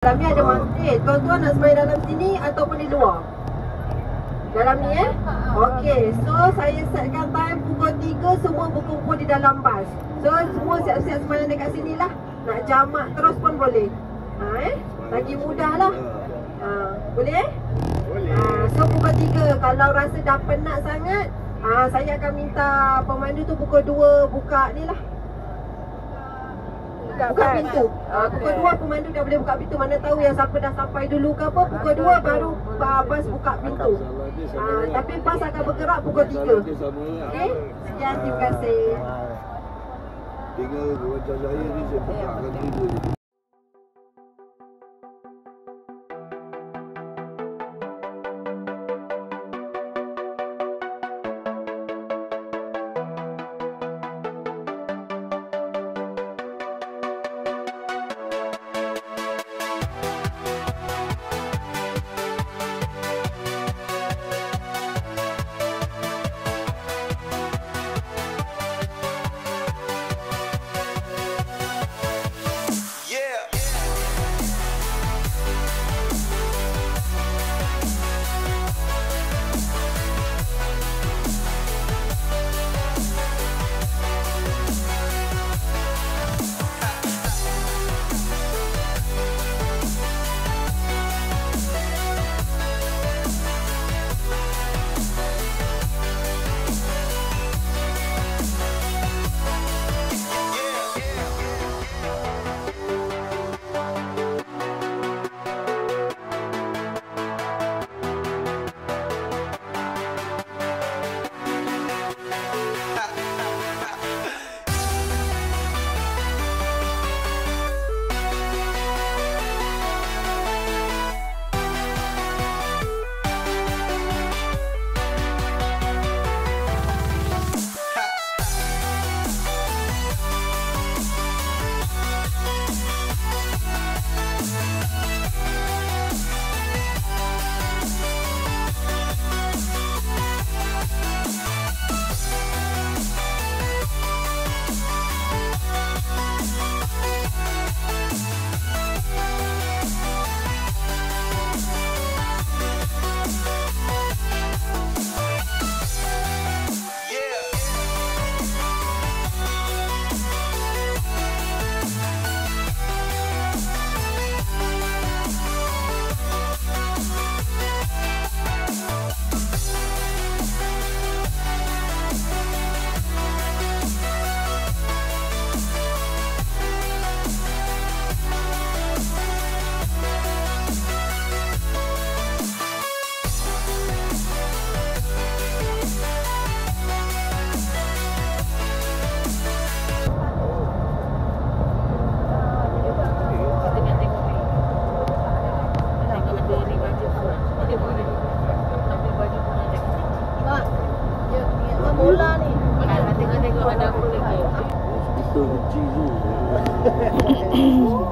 Dalam ni ada masjid. Tuan-tuan nak sembahyang dalam sini ataupun di luar? Dalam ni Okey, so saya setkan time pukul 3 semua berkumpul di dalam bas. So semua siap-siap sembahyang dekat sini lah. Nak jamak terus pun boleh. Lagi mudah lah. Boleh? Boleh. So pukul 3 kalau rasa dah penat sangat, saya akan minta pemandu tu pukul 2 buka ni lah. Buka pintu. Pukul 2 pemandu dah boleh buka pintu. Mana tahu yang siapa dah sampai dulu ke apa. Pukul 2 baru bas buka pintu. Tapi bas akan bergerak pukul 3. Okey? Sekian, terima kasih. Tinggal macam saya ni, saya pekakkan tidur je.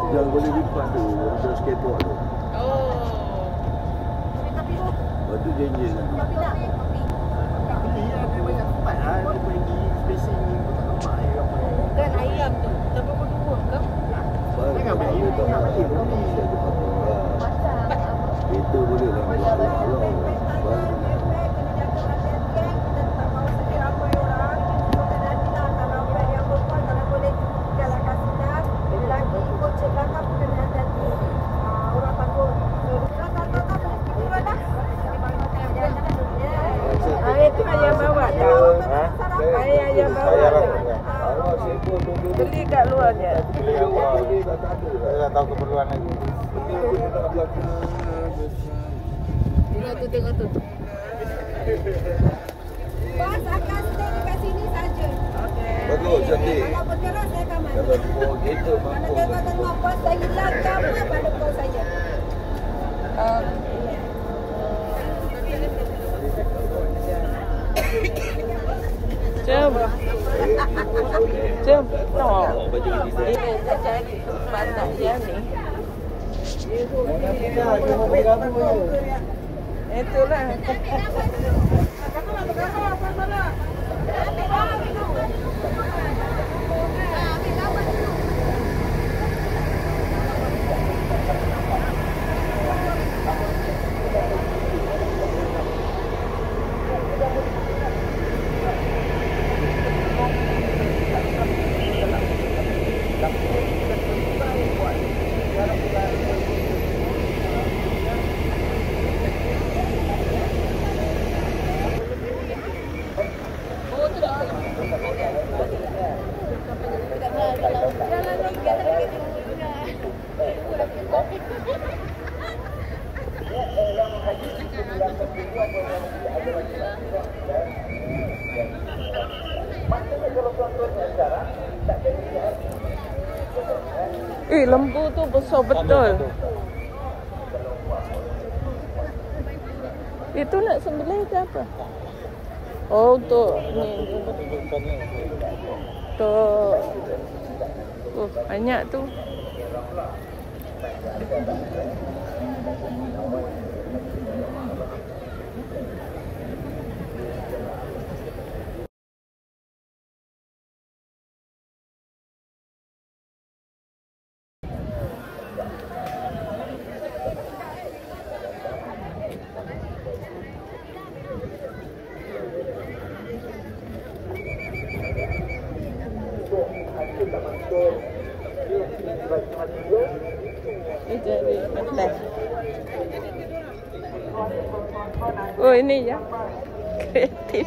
Yang boleh lipat tu, macam skateboard tu. Lepas tu janji lah. Beli lah, dia banyak tempat lah. Dia pergi spacing tempat air apa. Kan ayam tu, tak berdua ke? Jangan beli, tak beli. Itu boleh lah. Itu ayam bawa tak? Ayam bawa tak? Beli kat luar je. Saya tak tahu keperluan lagi. Tengok tu. Bas akan stay dekat sini saja. Bagus, cantik. Kalau bergerak saya akan mandi. Kalau bawa kereta mampu. Kalau tengok bas saya hilang ke apa, pada kau saja. Jom. Baju design. Kita cari banyak yang ni. Itulah. Lembu tu besar betul. Itu nak sembelih ke apa? Oh, tu ni. Tu. Banyak tu. Oh, ini ya. Kreatif.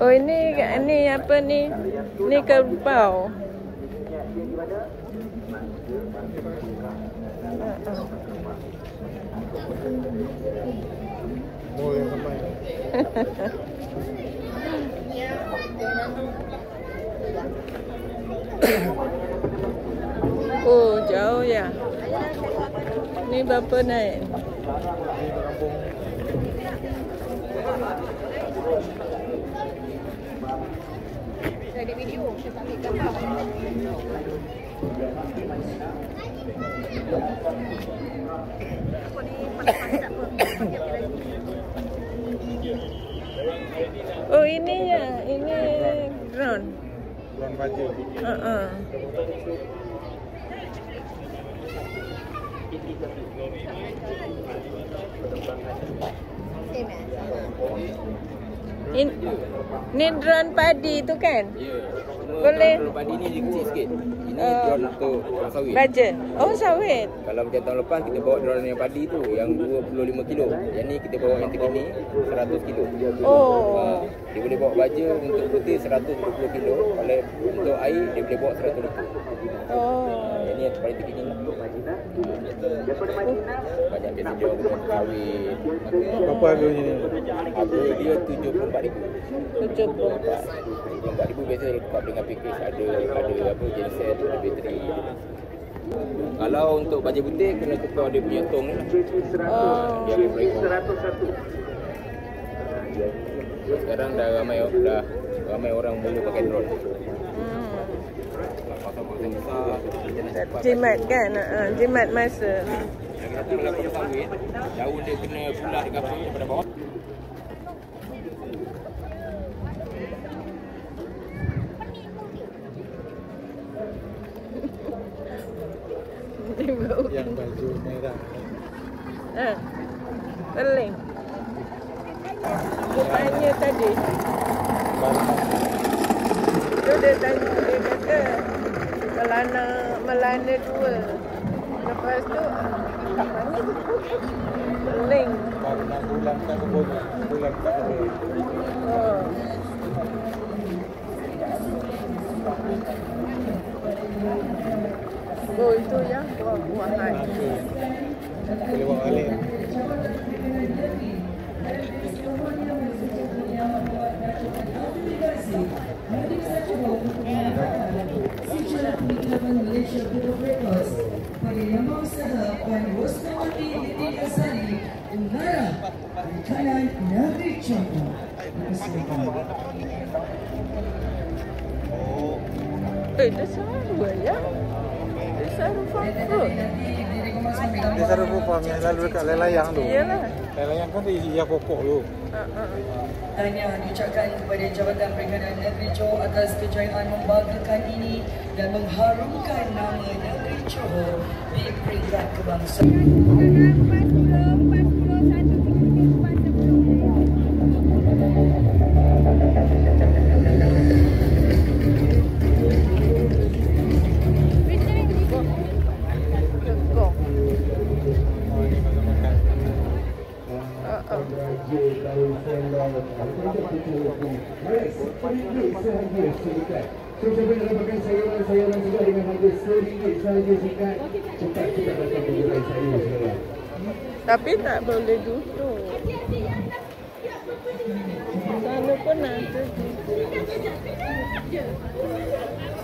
Oh, ini apa ni? Ni kerbau. Boleh sampai. Oh, jauh ya. Ni berapa naik? Saya ada video, saya tak ambil gambar. Aku ni panas-panas tak apa. Oh, ini ya. Ini drone. Drone baja. Ini drone padi tu kan? Ya. Boleh. Drone padi ni dia kecil sikit. Ini drone untuk sawit. Baja. Oh, sawit. Kalau macam tahun lepas kita bawa drone yang padi tu yang 25 kilo. Yang ni kita bawa yang terkini 100 kilo. Oh. Dia boleh bawa baja untuk putih 120 kilo. Kalau untuk air dia boleh bawa 100 liter. Oh. Yang ni yang paling terkini lah. Banyak biasa jual drone sawit. Berapa harganya ni? Harga dia RM74,000. 74. RM74,000 biasa lengkap dengan package ada apa genset, ada bateri. Kalau untuk baja putih kena tukar dia punya tong ni lah. Dia akan break. Sekarang dah ramai orang mula pakai drone. Pasal-pasal besar. Jimat kan? Jimat masa. Lagi satu kalau kena sawit, daun dia kena pulah dekat apa daripada bawah. Yang baju merah. Peling. Dia tanya tadi. Dia kata melana dua. Lepas tu peling. Baru nak bulan tak boleh. Bulan tak boleh. Oh. Oh, itu ya buah-buahan. Boleh bawa balik. Dia saru ya. Dia saru farm fruit. Dia saru farm yang lalu dekat Lelayang tu. Iyalah. Lelayang kan dia isi pokok tu. Tahniah diucapkan kepada Jabatan Perikanan Negeri Johor atas kejayaan membanggakan ini dan mengharumkan nama negeri Johor di peringkat kebangsaan. So, siapa yang dapatkan sayuran-sayuran juga dengan harga RM1 sahaja singkat. Cepat datang ke gerai saya sekarang. Tapi tak boleh duduk. Sana pun ada.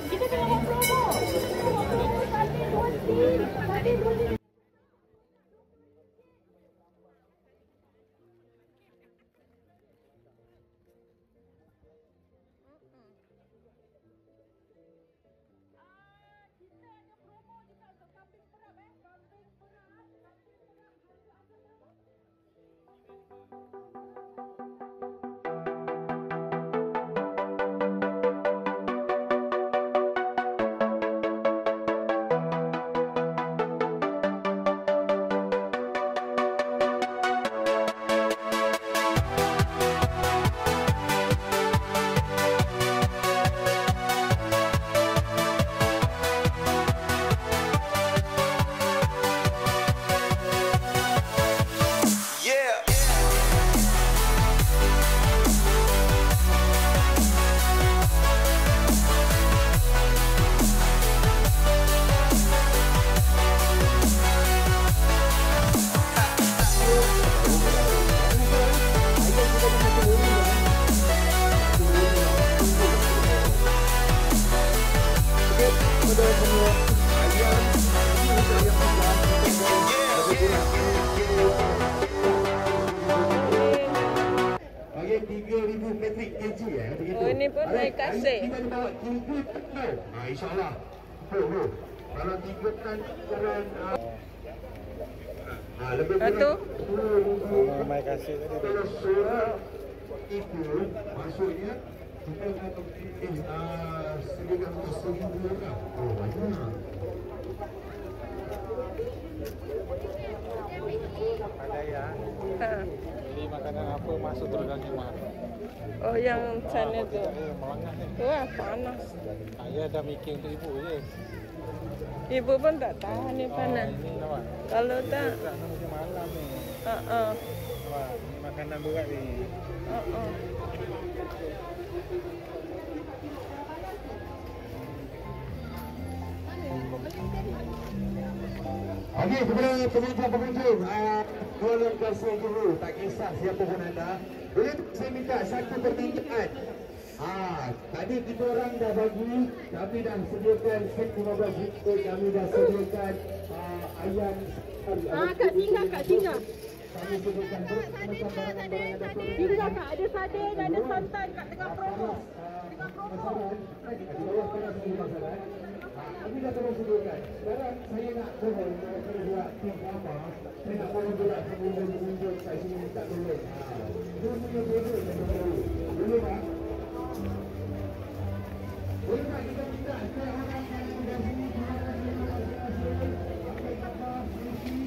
Kita tengok promo. Bagi 3,000 metrik kg begitu. Oh, ini pun naik kasih. Kita bawa 3 ton. InsyaAllah. Kalau 3 ton keren lebih Satu. kurang naik kasih tadi. Kalau surat itu maksudnya kita akan sediakan untuk 1,000 orang. Oh, banyak. Ada ya. Ha. Jadi makanan apa masuk terus dalam khemah. Oh, yang sana tu. Melangah ni. Wah, panas. Saya dah mikir untuk ibu je. Ibu pun tak tahan ni panas. Ini nampak. Kalau tak, Tak macam malam ni. ha. Wah, ini makanan berat ni. Ha. Okey, kepada pengunjung-pengunjung, tolong kasih dulu, tak kisah siapa pun anda. Boleh saya minta satu permintaan. Tadi kita orang dah bagi, kami dah sediakan set 15 ringgit, kami dah sediakan ayam. Kak Singa. Kami sediakan barang-barang ada Singa Kak, ada sardin, ada santan kat tengah promo. di bawah panas di masalah. Kami dah terus sediakan. Sekarang saya nak mohon kepada pihak tim apa, saya nak mohon juga pengunjung-pengunjung kat sini minta tolong. Dia punya beza yang baru. Boleh tak? Boleh tak kita minta setiap orang yang sudah sini terima kasih. Sampai kapal, isi,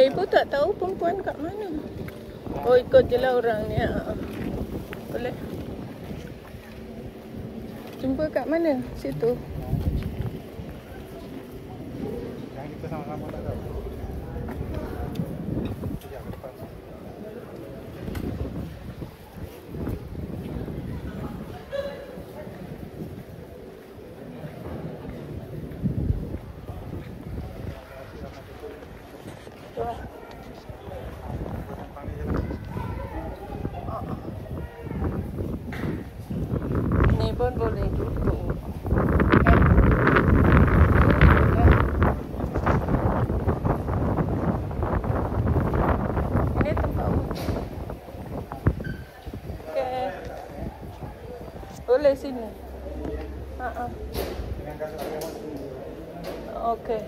Ibu tak tahu perempuan kat mana. Oh, ikut je lah orang ni. Boleh. Jumpa kat mana? Situ. Ni pun boleh duduk. Ini tempat wuduk. Okey. Boleh sini. Okey.